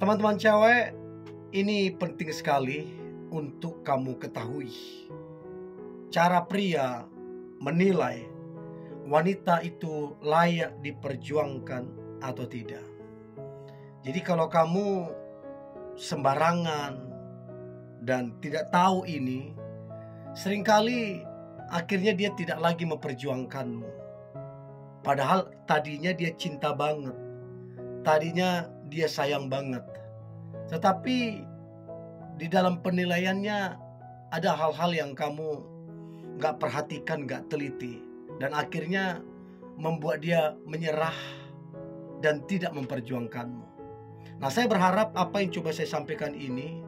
Teman-teman cewek, ini penting sekali untuk kamu ketahui. Cara pria menilai wanita itu layak diperjuangkan atau tidak. Jadi kalau kamu sembarangan dan tidak tahu ini, seringkali akhirnya dia tidak lagi memperjuangkanmu. Padahal tadinya dia cinta banget, tadinya dia sayang banget. Tetapi di dalam penilaiannya ada hal-hal yang kamu gak perhatikan, gak teliti, dan akhirnya membuat dia menyerah dan tidak memperjuangkanmu. Nah, saya berharap apa yang coba saya sampaikan ini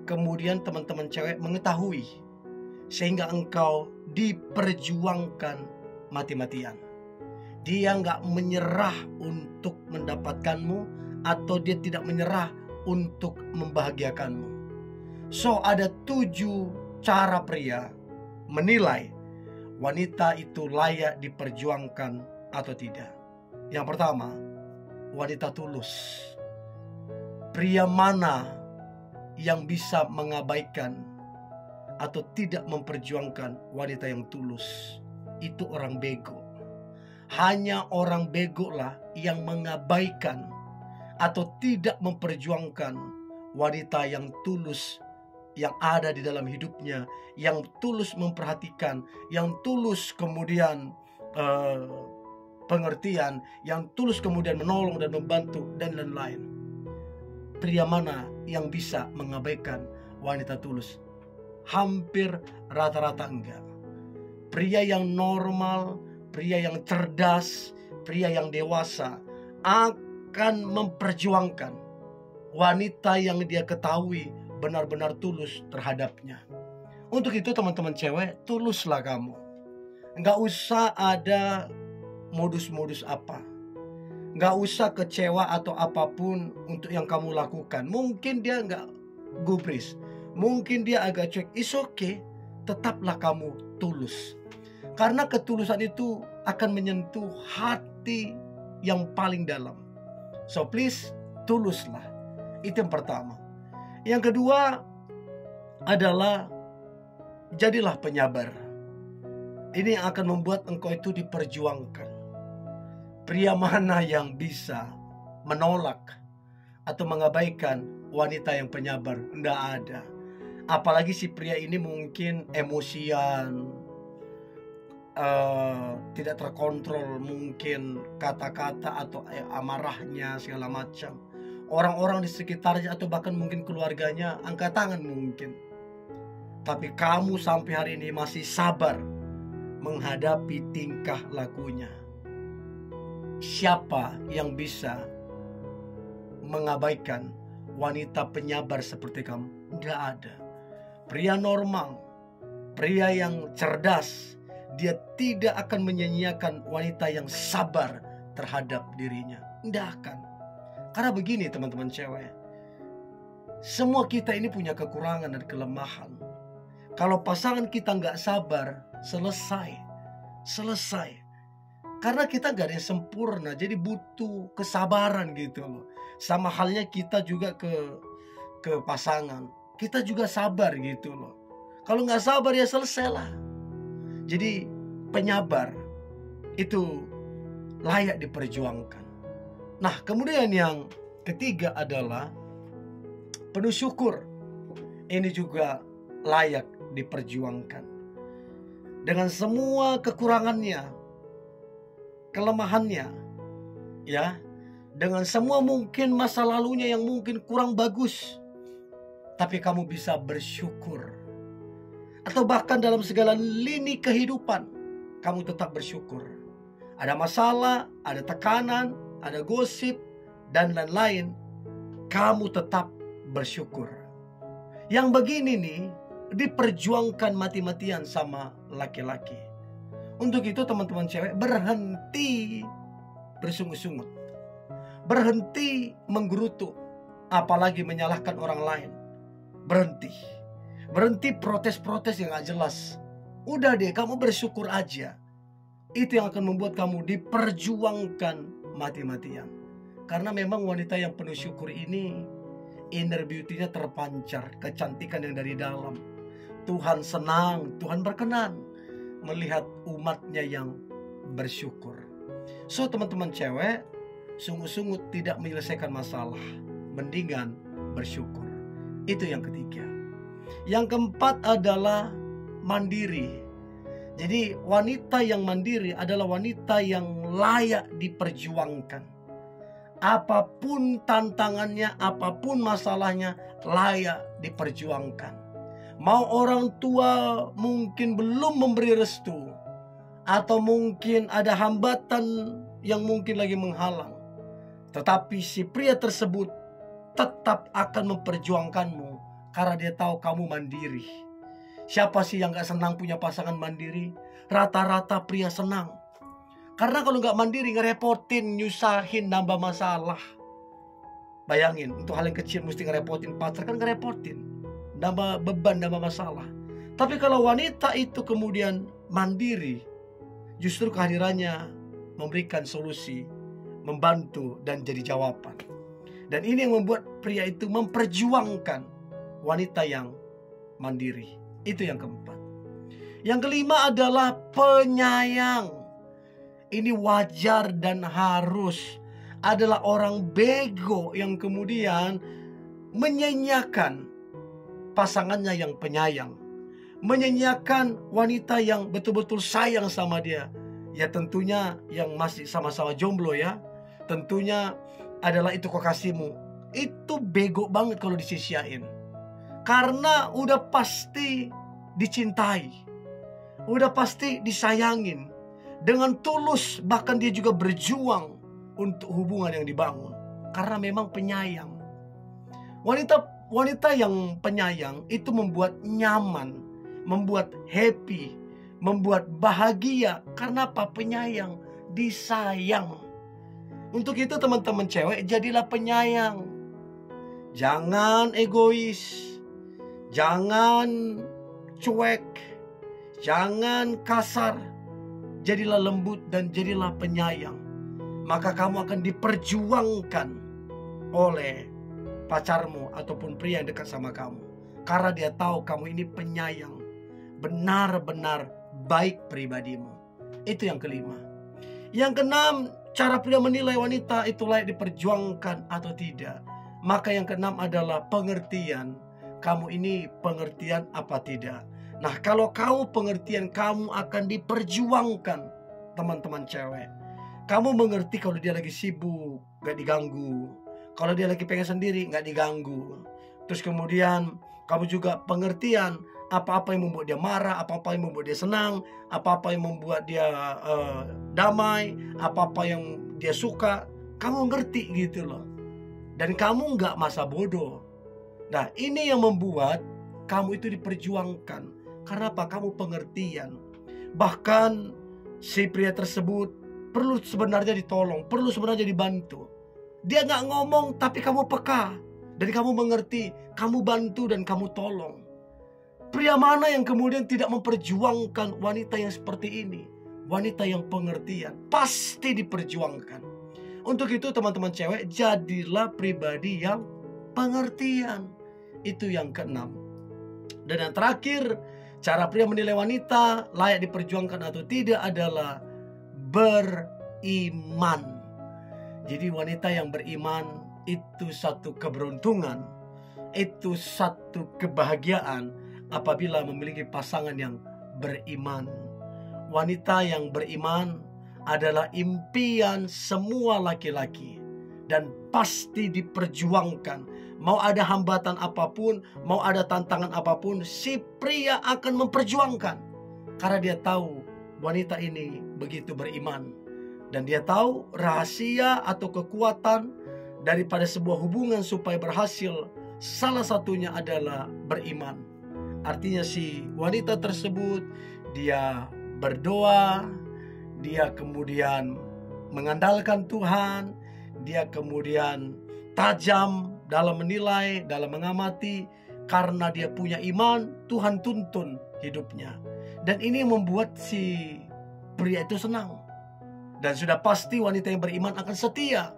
kemudian teman-teman cewek mengetahui, sehingga engkau diperjuangkan mati-matian. Dia nggak menyerah untuk mendapatkanmu, atau dia tidak menyerah untuk membahagiakanmu. So, ada 7 cara pria menilai wanita itu layak diperjuangkan atau tidak. Yang pertama, wanita tulus. Pria mana yang bisa mengabaikan atau tidak memperjuangkan wanita yang tulus? Itu orang bego. Hanya orang bego lah yang mengabaikan atau tidak memperjuangkan wanita yang tulus, yang ada di dalam hidupnya, yang tulus memperhatikan, yang tulus kemudian pengertian, yang tulus kemudian menolong dan membantu, dan lain-lain. Pria mana yang bisa mengabaikan wanita tulus? Hampir rata-rata enggak. Pria yang normal, pria yang cerdas, pria yang dewasa akan memperjuangkan wanita yang dia ketahui benar-benar tulus terhadapnya. Untuk itu teman-teman cewek, tuluslah kamu. Enggak usah ada modus-modus apa. Enggak usah kecewa atau apapun untuk yang kamu lakukan. Mungkin dia enggak gubris, mungkin dia agak cuek, it's okay. Tetaplah kamu tulus. Karena ketulusan itu akan menyentuh hati yang paling dalam. So please, tuluslah. Itu yang pertama. Yang kedua adalah jadilah penyabar. Ini yang akan membuat engkau itu diperjuangkan. Pria mana yang bisa menolak atau mengabaikan wanita yang penyabar? Tidak ada. Apalagi si pria ini mungkin emosian, tidak terkontrol mungkin kata-kata atau amarahnya segala macam. Orang-orang di sekitarnya atau bahkan mungkin keluarganya angkat tangan mungkin. Tapi kamu sampai hari ini masih sabar menghadapi tingkah lakunya. Siapa yang bisa mengabaikan wanita penyabar seperti kamu? Tidak ada. Pria normal, pria yang cerdas, dia tidak akan menyanyiakan wanita yang sabar terhadap dirinya. Tidak akan. Karena begini teman-teman cewek, semua kita ini punya kekurangan dan kelemahan. Kalau pasangan kita nggak sabar, selesai. Karena kita gak ada yang sempurna, jadi butuh kesabaran gitu loh. Sama halnya kita juga ke pasangan, kita juga sabar gitu loh. Kalau gak sabar ya selesailah. Jadi penyabar itu layak diperjuangkan. Nah, kemudian yang ketiga adalah penuh syukur. Ini juga layak diperjuangkan. Dengan semua kekurangannya, kelemahannya, ya, dengan semua mungkin masa lalunya yang mungkin kurang bagus, tapi kamu bisa bersyukur. Atau bahkan dalam segala lini kehidupan, kamu tetap bersyukur. Ada masalah, ada tekanan, ada gosip, dan lain-lain, kamu tetap bersyukur. Yang begini nih, diperjuangkan mati-matian sama laki-laki. Untuk itu teman-teman cewek, berhenti bersungut-sungut, berhenti menggerutu, apalagi menyalahkan orang lain. Berhenti protes-protes yang gak jelas. Udah deh, kamu bersyukur aja. Itu yang akan membuat kamu diperjuangkan mati-matian. Karena memang wanita yang penuh syukur ini inner beauty-nya terpancar, kecantikan yang dari dalam. Tuhan senang, Tuhan berkenan melihat umatnya yang bersyukur. So teman-teman cewek, sungguh-sungguh tidak menyelesaikan masalah, mendingan bersyukur. Itu yang ketiga. Yang keempat adalah mandiri. Jadi wanita yang mandiri adalah wanita yang layak diperjuangkan. Apapun tantangannya, apapun masalahnya, layak diperjuangkan. Mau orang tua mungkin belum memberi restu, atau mungkin ada hambatan yang mungkin lagi menghalang, tetapi si pria tersebut tetap akan memperjuangkanmu karena dia tahu kamu mandiri. Siapa sih yang gak senang punya pasangan mandiri? Rata-rata pria senang. Karena kalau gak mandiri, ngerepotin, nyusahin, nambah masalah. Bayangin, untuk hal yang kecil mesti ngerepotin pacar, kan ngerepotin, nambah beban, nambah masalah. Tapi kalau wanita itu kemudian mandiri, justru kehadirannya memberikan solusi, membantu, dan jadi jawaban. Dan ini yang membuat pria itu memperjuangkan wanita yang mandiri. Itu yang keempat. Yang kelima adalah penyayang. Ini wajar dan harus. Adalah orang bego yang kemudian menyanyiakan pasangannya yang penyayang, menyanyiakan wanita yang betul-betul sayang sama dia. Ya tentunya yang masih sama-sama jomblo ya, tentunya adalah itu kekasihmu. Itu bego banget kalau disisiain. Karena udah pasti dicintai, udah pasti disayangin dengan tulus, bahkan dia juga berjuang untuk hubungan yang dibangun karena memang penyayang. Wanita yang penyayang itu membuat nyaman, membuat happy, membuat bahagia. Karena apa? Penyayang, disayang. Untuk itu teman-teman cewek, jadilah penyayang. Jangan egois, jangan cuek, jangan kasar. Jadilah lembut dan jadilah penyayang. Maka kamu akan diperjuangkan oleh pacarmu ataupun pria yang dekat sama kamu. Karena dia tahu kamu ini penyayang, benar-benar baik pribadimu. Itu yang kelima. Yang keenam, cara pria menilai wanita itu layak diperjuangkan atau tidak. Maka yang keenam adalah pengertian. Kamu ini pengertian apa tidak? Nah, kalau kamu pengertian, kamu akan diperjuangkan, teman-teman cewek. Kamu mengerti kalau dia lagi sibuk, gak diganggu. Kalau dia lagi pengen sendiri, gak diganggu. Terus kemudian kamu juga pengertian apa-apa yang membuat dia marah, apa-apa yang membuat dia senang, apa-apa yang membuat dia damai, apa-apa yang dia suka. Kamu ngerti gitu loh. Dan kamu gak masa bodoh. Nah, ini yang membuat kamu itu diperjuangkan. Karena apa? Kamu pengertian. Bahkan si pria tersebut perlu sebenarnya ditolong, perlu sebenarnya dibantu. Dia gak ngomong tapi kamu peka. Dan kamu mengerti, kamu bantu dan kamu tolong. Pria mana yang kemudian tidak memperjuangkan wanita yang seperti ini? Wanita yang pengertian, pasti diperjuangkan. Untuk itu teman-teman cewek, jadilah pribadi yang pengertian. Itu yang keenam. Dan yang terakhir, cara pria menilai wanita layak diperjuangkan atau tidak adalah beriman. Jadi wanita yang beriman itu satu keberuntungan, itu satu kebahagiaan apabila memiliki pasangan yang beriman. Wanita yang beriman adalah impian semua laki-laki dan pasti diperjuangkan. Mau ada hambatan apapun, mau ada tantangan apapun, si pria akan memperjuangkan. Karena dia tahu wanita ini begitu beriman. Dan dia tahu rahasia atau kekuatan daripada sebuah hubungan supaya berhasil, salah satunya adalah beriman. Artinya si wanita tersebut, dia berdoa, dia kemudian mengandalkan Tuhan, dia kemudian tajam dalam menilai, dalam mengamati. Karena dia punya iman, Tuhan tuntun hidupnya. Dan ini membuat si pria itu senang. Dan sudah pasti wanita yang beriman akan setia.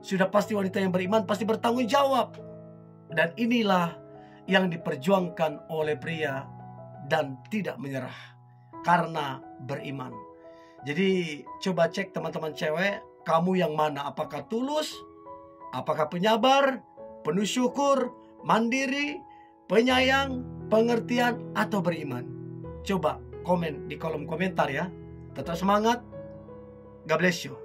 Sudah pasti wanita yang beriman pasti bertanggung jawab. Dan inilah yang diperjuangkan oleh pria dan tidak menyerah karena beriman. Jadi coba cek teman-teman cewek, kamu yang mana? Apakah tulus? Apakah penyabar, penuh syukur, mandiri, penyayang, pengertian, atau beriman? Coba komen di kolom komentar ya. Tetap semangat. God bless you.